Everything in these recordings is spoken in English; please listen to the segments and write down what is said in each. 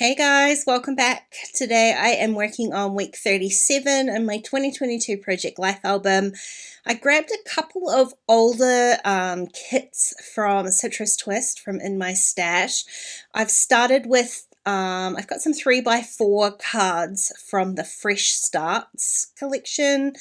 Hey guys, welcome back. Today I am working on week 37 in my 2022 Project Life album. I grabbed a couple of older kits from Citrus Twist from in my stash. I've started with, I've got some 3x4 cards from the Fresh Starts collection.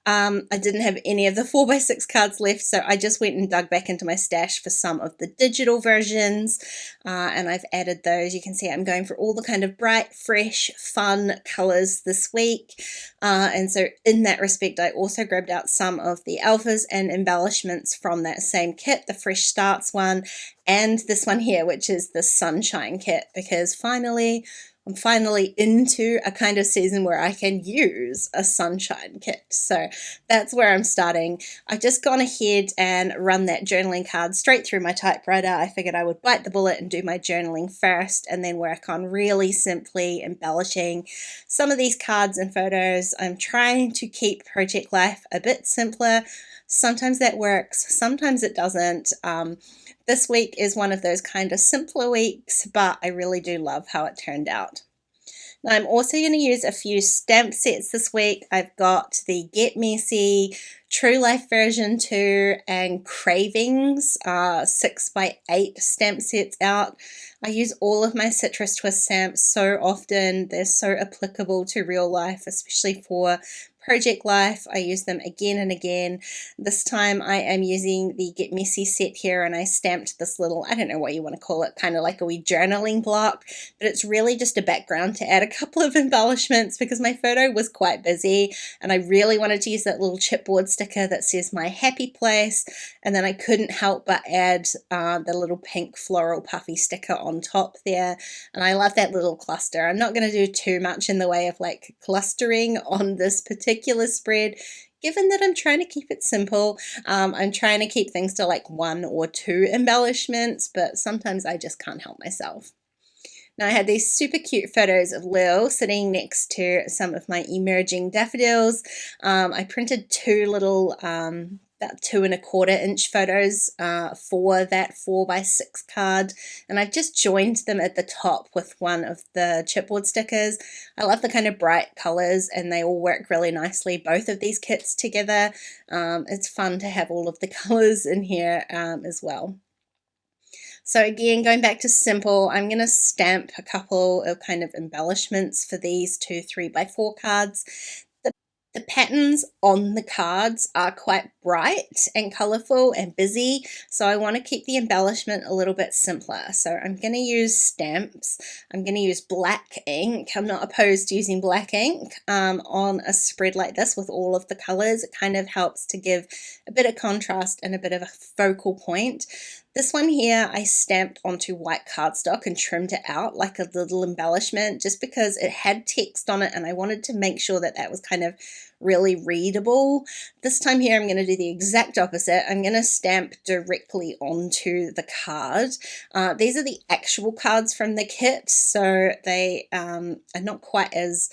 I didn't have any of the 4x6 cards left, so I just went and dug back into my stash for some of the digital versions, and I've added those. You can see I'm going for all the kind of bright, fresh, fun colors this week, and so in that respect I also grabbed out some of the alphas and embellishments from that same kit, the Fresh Starts one, and this one here, which is the Sunshine kit, because I'm finally into a kind of season where I can use a sunshine kit. So that's where I'm starting. I've just gone ahead and run that journaling card straight through my typewriter. I figured I would bite the bullet and do my journaling first and then work on really simply embellishing some of these cards and photos. I'm trying to keep Project Life a bit simpler. Sometimes that works, sometimes it doesn't. This week is one of those kind of simpler weeks, but I really do love how it turned out. Now I'm also going to use a few stamp sets this week. I've got the Get Messy, True Life version 2 and Cravings 6x8 stamp sets out. I use all of my Citrus Twist stamps so often. They're so applicable to real life, especially for Project Life. I use them again and again. This time I am using the Get Messy set here, and I stamped this little, I don't know what you want to call it, kind of like a wee journaling block, but it's really just a background to add a couple of embellishments because my photo was quite busy and I really wanted to use that little chipboard sticker that says my happy place, and then I couldn't help but add the little pink floral puffy sticker on top there, and I love that little cluster. I'm not going to do too much in the way of like clustering on this particular spread, given that I'm trying to keep it simple. I'm trying to keep things to like 1 or 2 embellishments, but sometimes I just can't help myself. Now I had these super cute photos of Lil sitting next to some of my emerging daffodils. I printed 2 little about 2¼ inch photos for that 4x6 card, and I've just joined them at the top with one of the chipboard stickers. I love the kind of bright colors and they all work really nicely, both of these kits together. It's fun to have all of the colors in here as well. So again, going back to simple, I'm going to stamp a couple of kind of embellishments for these 2 3x4 cards. The patterns on the cards are quite bright and colourful and busy, so I want to keep the embellishment a little bit simpler. So I'm going to use stamps. I'm going to use black ink. I'm not opposed to using black ink on a spread like this with all of the colours. It kind of helps to give a bit of contrast and a bit of a focal point. This one here I stamped onto white cardstock and trimmed it out like a little embellishment just because it had text on it and I wanted to make sure that that was kind of really readable. This time here I'm going to do the exact opposite. I'm going to stamp directly onto the card. These are the actual cards from the kit, so they are not quite as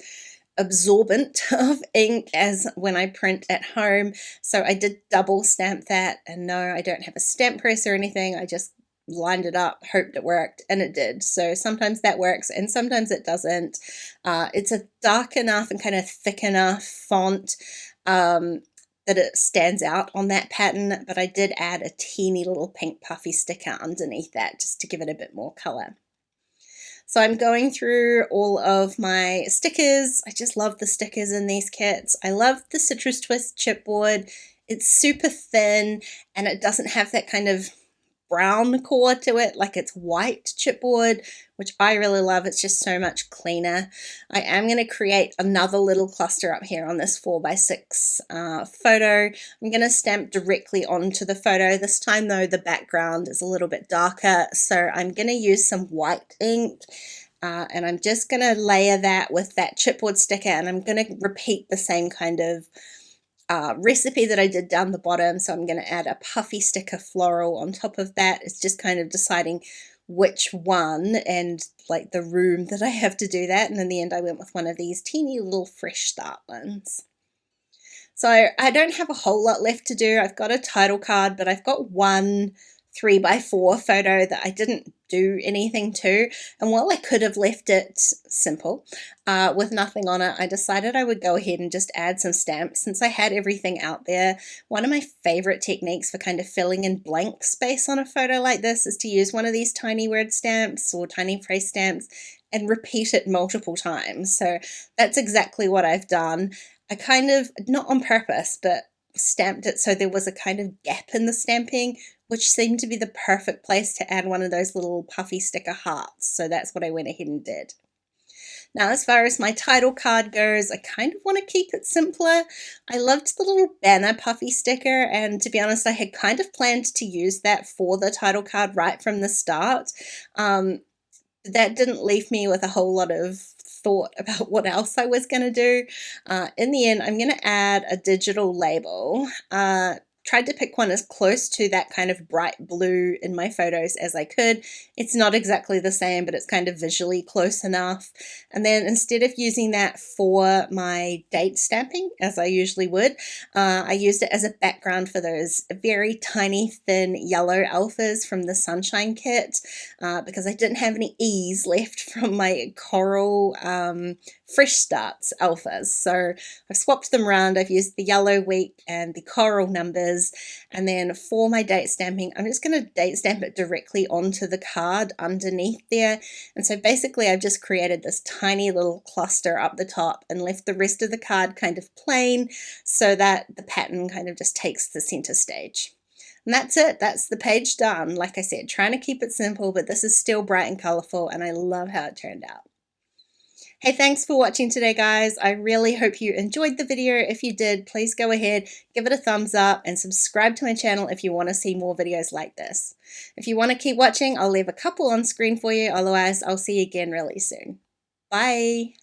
absorbent of ink as when I print at home, so I did double stamp that. And no, I don't have a stamp press or anything. I just lined it up, hoped it worked, and it did. So sometimes that works and sometimes it doesn't. It's a dark enough and kind of thick enough font that it stands out on that pattern, but I did add a teeny little pink puffy sticker underneath that just to give it a bit more color. So I'm going through all of my stickers. I just love the stickers in these kits. I love the Citrus Twist chipboard. It's super thin and it doesn't have that kind of brown core to it like it's white chipboard, which I really love. It's just so much cleaner. I am going to create another little cluster up here on this 4x6 photo. I'm going to stamp directly onto the photo. This time though the background is a little bit darker, so I'm going to use some white ink and I'm just going to layer that with that chipboard sticker, and I'm going to repeat the same kind of recipe that I did down the bottom. So I'm going to add a puffy sticker floral on top of that. It's just kind of deciding which one and like the room that I have to do that, and in the end I went with one of these teeny little Fresh Start ones. So I don't have a whole lot left to do. I've got a title card, but I've got one 3x4 photo that I didn't do anything to, and while I could have left it simple with nothing on it, I decided I would go ahead and just add some stamps since I had everything out there. One of my favorite techniques for kind of filling in blank space on a photo like this is to use one of these tiny word stamps or tiny phrase stamps and repeat it multiple times. So that's exactly what I've done. I kind of, not on purpose, but stamped it so there was a kind of gap in the stamping, which seemed to be the perfect place to add one of those little puffy sticker hearts. So that's what I went ahead and did. Now, as far as my title card goes, I kind of want to keep it simpler. I loved the little banner puffy sticker, and to be honest, I had kind of planned to use that for the title card right from the start. That didn't leave me with a whole lot of thought about what else I was going to do. In the end, I'm going to add a digital label. Tried to pick one as close to that kind of bright blue in my photos as I could. It's not exactly the same, but it's kind of visually close enough. And then instead of using that for my date stamping, as I usually would, I used it as a background for those very tiny, thin yellow alphas from the Sunshine kit, because I didn't have any E's left from my coral Fresh Starts alphas. So I've swapped them around. I've used the yellow week and the coral numbers. And then for my date stamping, I'm just going to date stamp it directly onto the card underneath there. And so basically I've just created this tiny little cluster up the top and left the rest of the card kind of plain so that the pattern kind of just takes the center stage. And that's it. That's the page done. Like I said, trying to keep it simple, but this is still bright and colorful, and I love how it turned out. Hey, thanks for watching today, guys. I really hope you enjoyed the video. If you did, please go ahead, give it a thumbs up, and subscribe to my channel if you want to see more videos like this. If you want to keep watching, I'll leave a couple on screen for you. Otherwise, I'll see you again really soon. Bye.